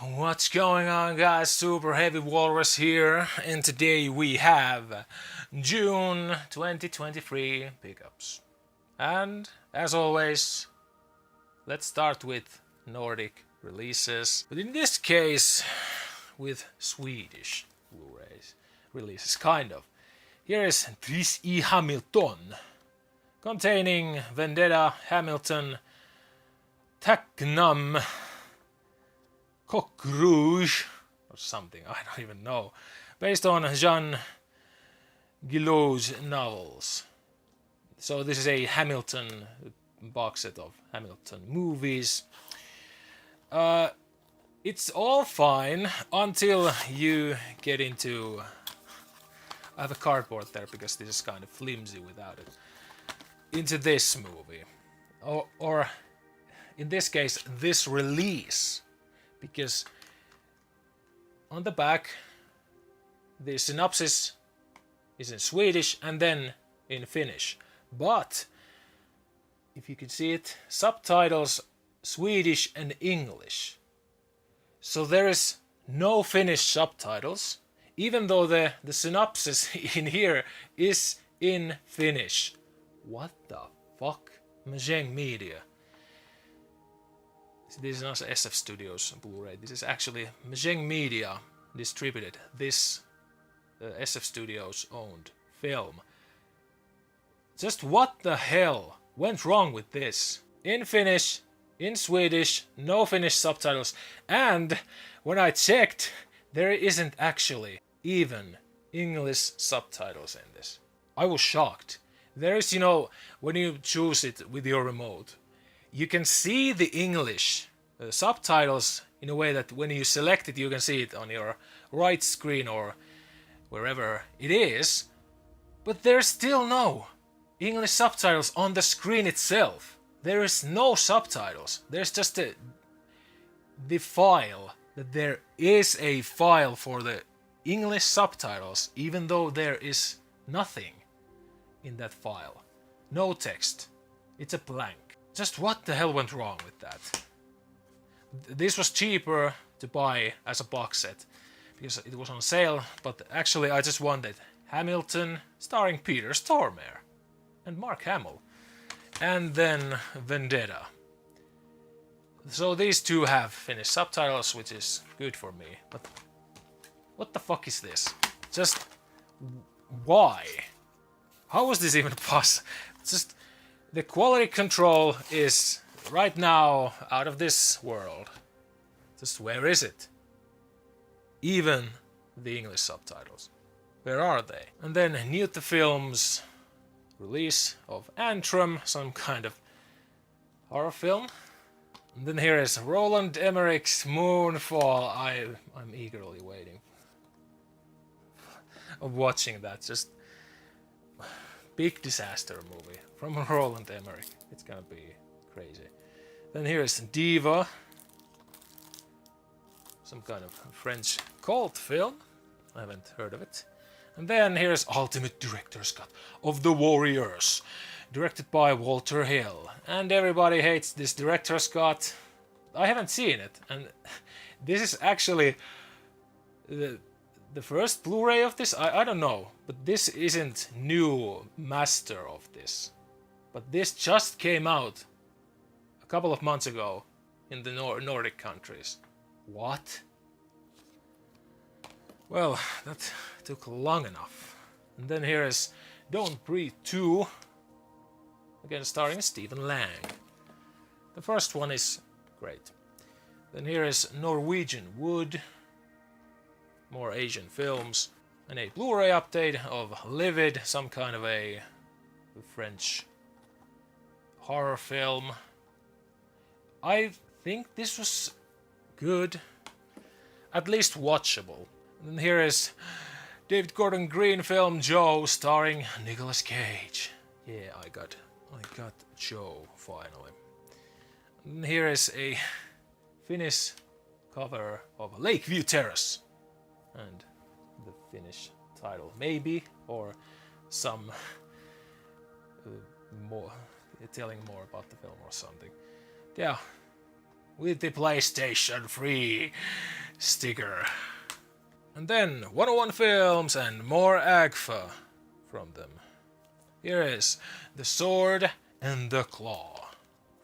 What's going on, guys? Superheavy Walrus here, and today we have June 2023 pickups. And as always, let's start with Nordic releases, but in this case with Swedish Blu-rays releases, kind of. Here is This I Hamilton, containing Vendetta, Hamilton, Taknam, Coq Rouge, or something, I don't even know, based on Jean Guillau's novels. So this is a Hamilton box set of Hamilton movies. It's all fine until you get into... I have a cardboard there because this is kind of flimsy without it. Into this movie. Or in this case, this release. Because on the back, the synopsis is in Swedish and then in Finnish. But, if you can see it, subtitles Swedish and English. So there is no Finnish subtitles, even though the synopsis in here is in Finnish. What the fuck? Majeng Media. This is not SF Studios Blu-ray. This is actually Majeng Media distributed this SF Studios owned film. Just what the hell went wrong with this? In Finnish, in Swedish, no Finnish subtitles, and when I checked, there isn't actually even English subtitles in this. I was shocked. There is, when you choose it with your remote, you can see the English subtitles in a way that when you select it, you can see it on your right screen or wherever it is. But there's still no English subtitles on the screen itself. There is no subtitles. There's just the file. That there is a file for the English subtitles, even though there is nothing in that file. No text. It's a blank. Just what the hell went wrong with that? This was cheaper to buy as a box set because it was on sale, but actually I just wanted Hamilton starring Peter Stormare and Mark Hamill, and then Vendetta. So these two have Finnish subtitles, which is good for me, but what the fuck is this? Just why? How was this even possible? Just the quality control is right now out of this world. Just where is it? Even the English subtitles. Where are they? And then Newt the Film's release of Antrim, some kind of horror film. And then here is Roland Emmerich's Moonfall. I'm eagerly waiting of watching that. Just big disaster movie from Roland Emmerich. It's gonna be crazy. Then here is Diva, some kind of French cult film. I haven't heard of it. And then here's Ultimate Director's Cut of The Warriors, directed by Walter Hill. And everybody hates this director's cut. I haven't seen it, and this is actually the first Blu-ray of this. I don't know, but this isn't new master of this. But this just came out a couple of months ago in the Nordic countries. What? Well, that took long enough. And then here is Don't Breathe 2, again starring Stephen Lang. The first one is great. Then here is Norwegian Wood, more Asian films, and a Blu-ray update of Livid, some kind of a French horror film. I think this was good, at least watchable. And here is David Gordon Green film Joe, starring Nicolas Cage. Yeah, I got Joe finally. And here is a Finnish cover of Lakeview Terrace, and the Finnish title maybe, or some more telling more about the film or something. Yeah, with the PlayStation 3 sticker. And then 101 Films and more AGFA from them. Here is The Sword and the Claw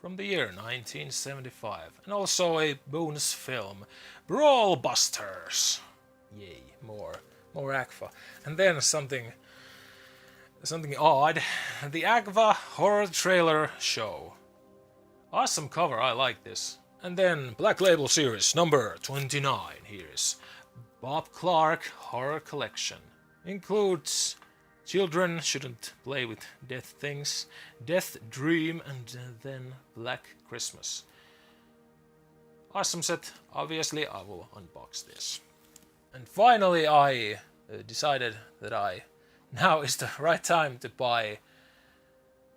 from the year 1975. And also a bonus film, Brawl Busters. Yay, more AGFA. And then something odd, the AGFA Horror Trailer Show. Awesome cover, I like this. And then Black Label Series number 29. Here's Bob Clark Horror Collection. Includes Children Shouldn't Play with Death Things, Death Dream, and then Black Christmas. Awesome set. Obviously, I will unbox this. And finally, I decided that now is the right time to buy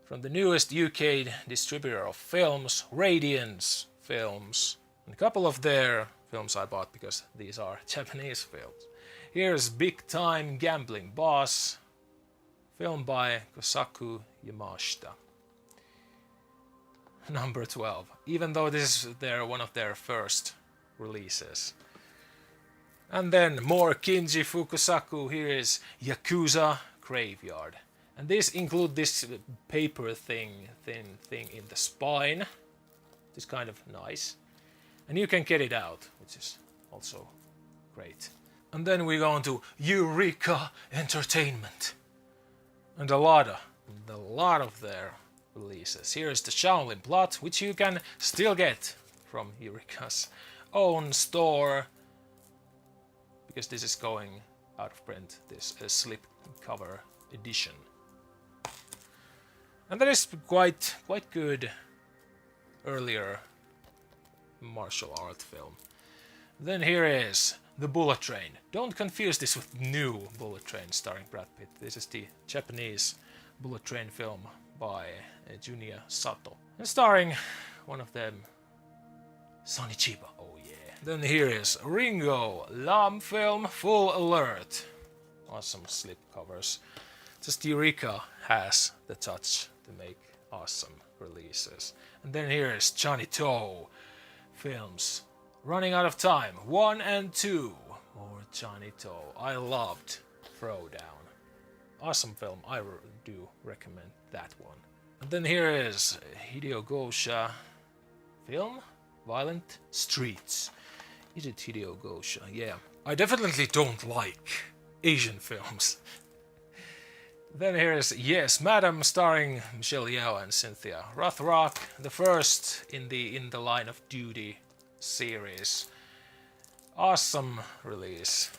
from the newest UK distributor of films, Radiance Films. And a couple of their films I bought because these are Japanese films. Here's Big Time Gambling Boss, film by Kosaku Yamashita. Number 12, even though this is one of their first releases. And then more Kinji Fukusaku. Here is Yakuza Graveyard. And this includes this paper thin thing in the spine. It's kind of nice. And you can get it out, which is also great. And then we go on to Eureka Entertainment. And a lot of their releases. Here is the Shaolin Plot, which you can still get from Eureka's own store. Because this is going out of print, this slipcover edition. And that is quite good earlier martial art film. Then here is The Bullet Train. Don't confuse this with New Bullet Train starring Brad Pitt. This is the Japanese Bullet Train film by Junya Sato. And starring one of them, Sonny Chiba. Oh yeah. Then here is Ringo Lam film Full Alert. Awesome slipcovers. Just Eureka has the touch to make awesome releases. And then here is Johnny Toe films. Running Out of Time 1 and 2. More Johnny Toe. I loved Throwdown. Awesome film. I do recommend that one. And then here is Hideo Gosha film Violent Streets. Is it Hideo Gosha? Yeah. I definitely don't like Asian films. Then here is Yes, Madam, starring Michelle Yeoh and Cynthia Rothrock, the first in the Line of Duty series. Awesome release.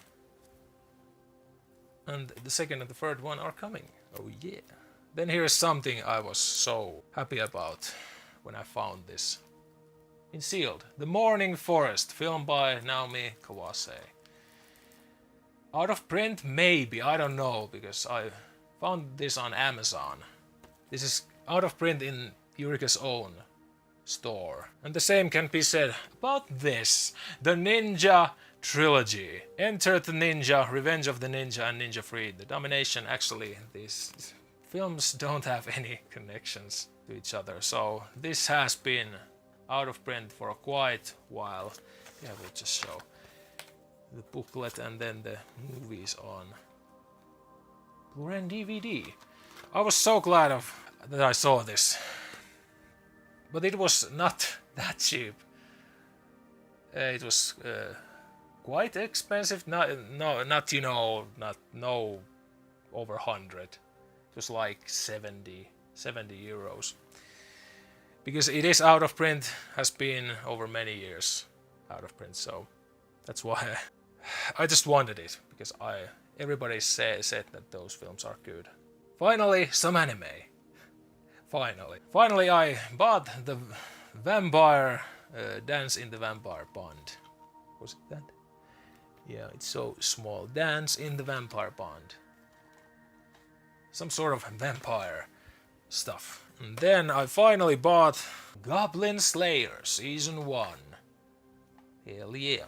And the second and the third one are coming. Oh yeah. Then here's something I was so happy about when I found this. In Sealed, The Morning Forest, film by Naomi Kawase. Out of print, maybe, I don't know, because I found this on Amazon. This is out of print in Eureka's own store. And the same can be said about this, the Ninja Trilogy. Enter the Ninja, Revenge of the Ninja, and Ninja Freed. The Domination, actually, these films don't have any connections to each other, so this has been out of print for quite a while. Yeah, we'll just show the booklet and then the movies on Blu-ray and DVD. I was so glad that I saw this, but it was not that cheap. It was quite expensive. Not over 100. It was like 70 euros. Because it is out of print, has been over many years out of print, so that's why I just wanted it, because everybody said that those films are good. Finally, some anime. Finally, I bought the Vampire Dance in the Vampire Bond. Was it that? Yeah, it's so small. Dance in the Vampire Bond. Some sort of vampire stuff. And then I finally bought Goblin Slayer Season 1. Hell yeah.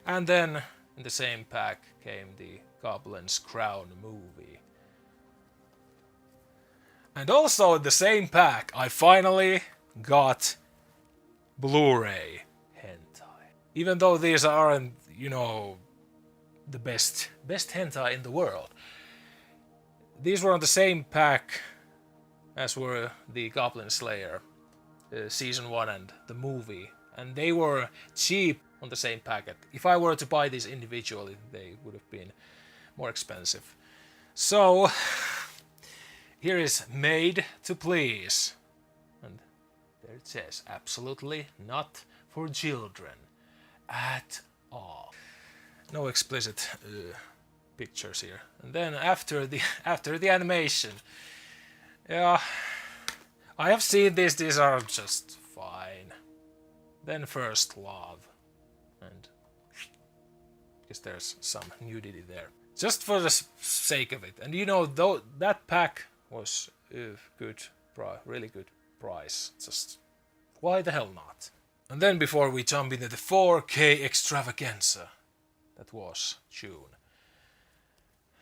And then in the same pack came the Goblin's Crown movie. And also in the same pack I finally got Blu-ray hentai. Even though these aren't, the best hentai in the world. These were on the same pack as were the Goblin Slayer season 1 and the movie. And they were cheap on the same packet. If I were to buy these individually, they would have been more expensive. So, here is Made to Please. And there it says, absolutely not for children at all. No explicit pictures here. And then after the animation, yeah, I have seen these are just fine. Then First Love, and because there's some nudity there, just for the sake of it. And though that pack was good, really good price. Just why the hell not? And then before we jump into the 4K extravaganza, that was June.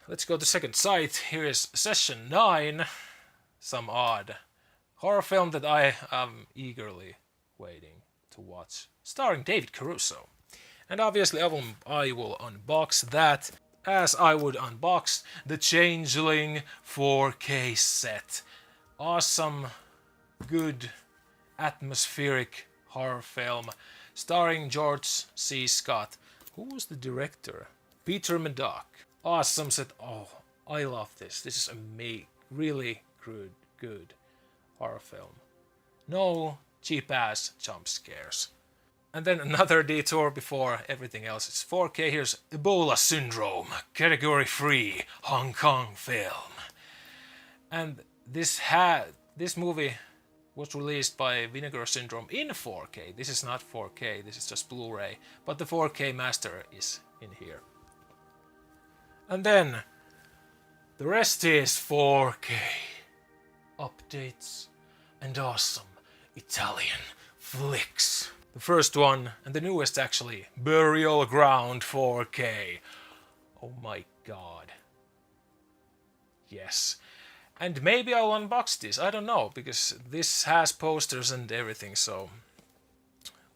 Let's go to second site. Here is Session 9, some odd horror film that I am eagerly waiting to watch, starring David Caruso. And obviously I will unbox that, as I would unbox the Changeling 4K set. Awesome, good, atmospheric horror film, starring George C. Scott. Who was the director? Peter Murdoch. Awesome set. Oh, I love this. This is a really good horror film. No cheap-ass jump scares. And then another detour before everything else. It's 4K. Here's Ebola Syndrome, category free Hong Kong film. And this movie was released by Vinegar Syndrome in 4K. This is not 4K, this is just Blu-ray. But the 4K master is in here. And then the rest is 4K. Updates and awesome Italian flicks. The first one, and the newest actually, Burial Ground 4K. Oh my god. Yes. And maybe I'll unbox this, I don't know, because this has posters and everything, so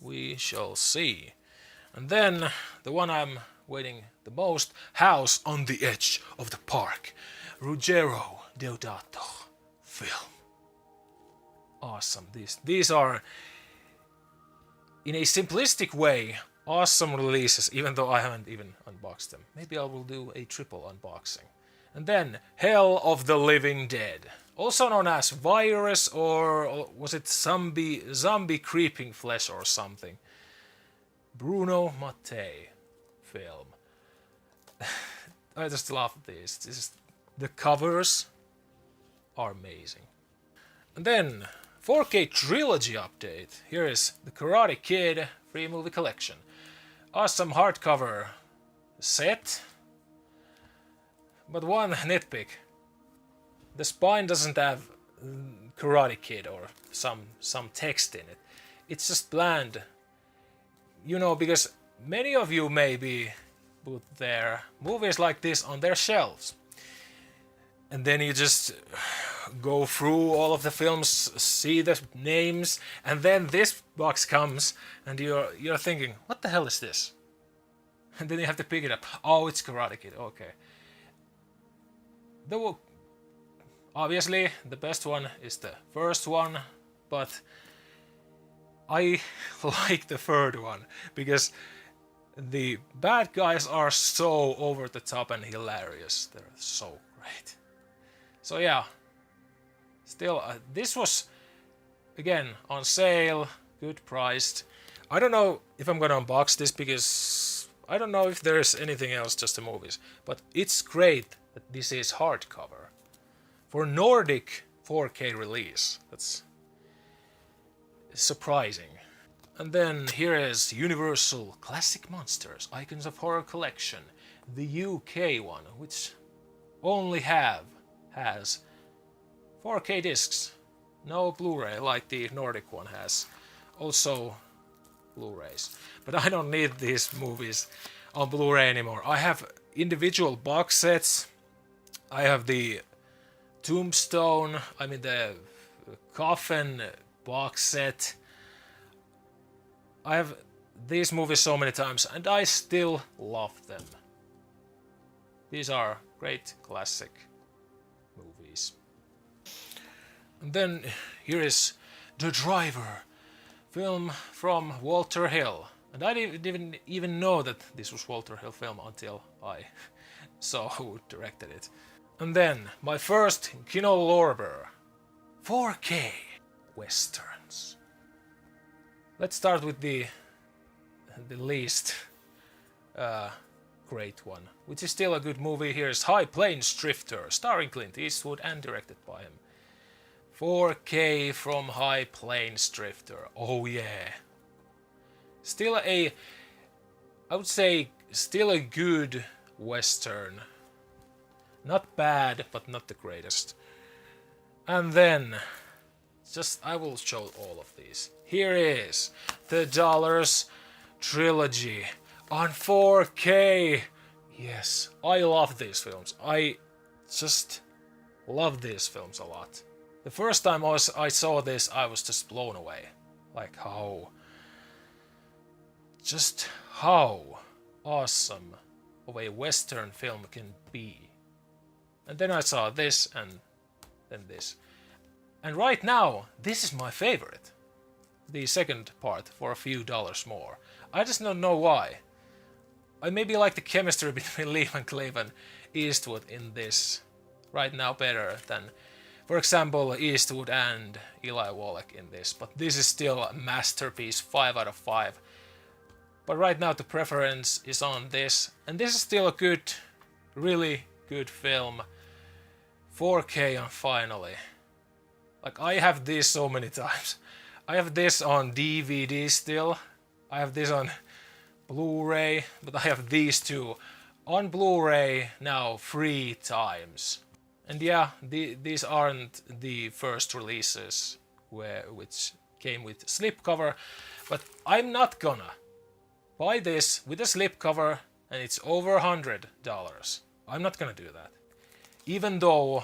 we shall see. And then, the one I'm waiting the most, House on the Edge of the Park. Ruggero Deodato film. Awesome. These are, in a simplistic way, awesome releases, even though I haven't even unboxed them. Maybe I will do a triple unboxing. And then, Hell of the Living Dead. Also known as Virus, or was it Zombie Creeping Flesh or something. Bruno Mattei film. I just love these. The covers are amazing. And then, 4K trilogy update. Here is The Karate Kid free movie collection. Awesome hardcover set. But one nitpick. The spine doesn't have Karate Kid or some text in it. It's just bland. Because many of you maybe put their movies like this on their shelves. And then you just go through all of the films, see the names, and then this box comes and you're thinking, what the hell is this? And then you have to pick it up. Oh, it's Karate Kid, okay. Obviously, the best one is the first one, but I like the third one, because the bad guys are so over the top and hilarious. They're so great. So yeah, still, this was, again, on sale, good priced. I don't know if I'm gonna unbox this, because I don't know if there's anything else, just the movies. But it's great that this is hardcover. For Nordic 4K release, that's surprising. And then here is Universal Classic Monsters, Icons of Horror Collection, the UK one, which only has 4K discs, no Blu-ray like the Nordic one has. Also Blu-rays. But I don't need these movies on Blu-ray anymore. I have individual box sets. I have the the Coffin box set. I have these movies so many times and I still love them. These are great classic movies. And then here is The Driver, film from Walter Hill. And I didn't even know that this was Walter Hill film until I saw who directed it. And then my first Kino Lorber, 4K westerns. Let's start with the least great one, which is still a good movie. Here's High Plains Drifter, starring Clint Eastwood and directed by him. 4K from High Plains Drifter. Oh yeah. Still I would say, still a good western. Not bad, but not the greatest. And then, I will show all of these. Here is the Dollars Trilogy on 4K. Yes, I love these films. I just love these films a lot. The first time I saw this, I was just blown away. Like how awesome of a western film can be. And then I saw this and then this. And right now, this is my favorite. The second part for a few dollars more. I just don't know why. I maybe like the chemistry between Liam and Cleven Eastwood in this right now better than, for example, Eastwood and Eli Wallach in this. But this is still a masterpiece, 5 out of 5. But right now the preference is on this. And this is still a good, really good film. 4K on finally. Like, I have this so many times. I have this on DVD still. I have this on Blu-ray, but I have these two on Blu-ray now 3 times. And yeah, these aren't the first releases which came with slipcover, but I'm not gonna buy this with a slipcover and it's over $100. I'm not gonna do that. Even though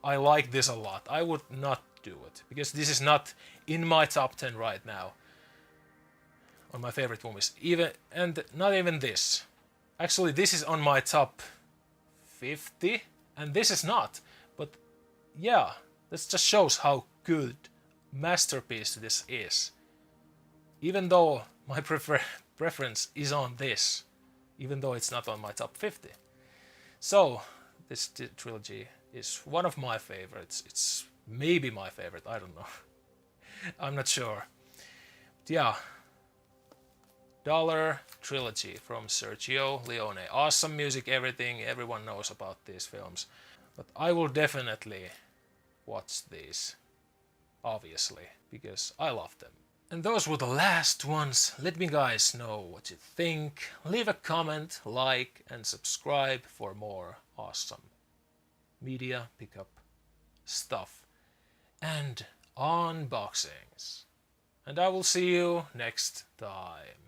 I like this a lot, I would not do it, because this is not in my top 10 right now on my favorite movies. And not even this. Actually, this is on my top 50, and this is not. But yeah, this just shows how good masterpiece this is. Even though my preference is on this, even though it's not on my top 50. So, this trilogy is one of my favorites. It's maybe my favorite, I don't know. I'm not sure. But yeah. Dollar Trilogy from Sergio Leone. Awesome music, everything. Everyone knows about these films. But I will definitely watch these. Obviously. Because I love them. And those were the last ones. Let me guys know what you think. Leave a comment, like, and subscribe for more awesome media pickup stuff and unboxings. And I will see you next time.